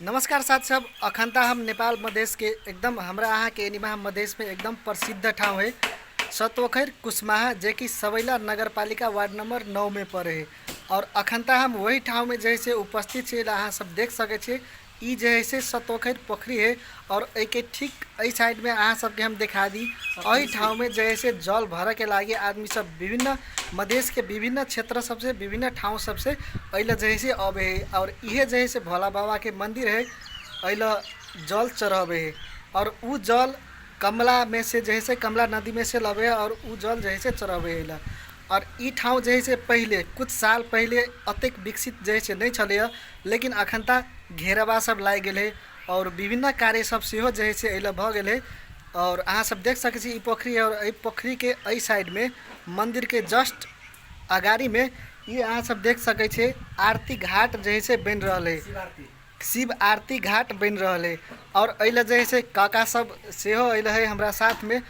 नमस्कार साथ सब अखंता हम नेपाल मधेश के एकदम हमरा अहाँ के निमाह मधेश में एकदम प्रसिद्ध ठाव है सतोखैर कुशमाहा जे कि सबैला नगरपालिका वार्ड नंबर 9 में पड़े है। और अखंता हम वही ठाव में जैसे उपस्थित छे अहाँ सब देख सके छे। ई जैसे सतोखैर पोखरी है और एक ठीक ए साइड में अहाँ सबके हम दिखा दी अही ठाव में जैसे जल भर के लागे आदमी सब विभिन्न मधेश के विभिन्न क्षेत्र सबसे विभिन्न ठाव सबसे अल जैसे अबे है। और इहे जैसे भोला बाबा के मंदिर है अल जल चढ़ावे है। और उ जल कमला में से जैसे कमला नदी में से लबे और उ जल जैसे चढ़ावे है। और ई ठाव जैसे पहले कुछ साल पहले अतेक विकसित जैसे नहीं चले लेकिन अखंता घेरावा सब लाग गए और विभिन्न कार्य सब सेहो जैसे अल भ गए। और अहाँ सब देख सके छी ई पोखरी और ई पोखरी के ए साइड में मंदिर के जस्ट अगाड़ी में ये अहाँ सब देख सके छे आरती घाट जैसे बन रहा है, शिव आरती घाट बन रहा है। और अल जैसे काका सब सेहो अल है हमरा साथ में।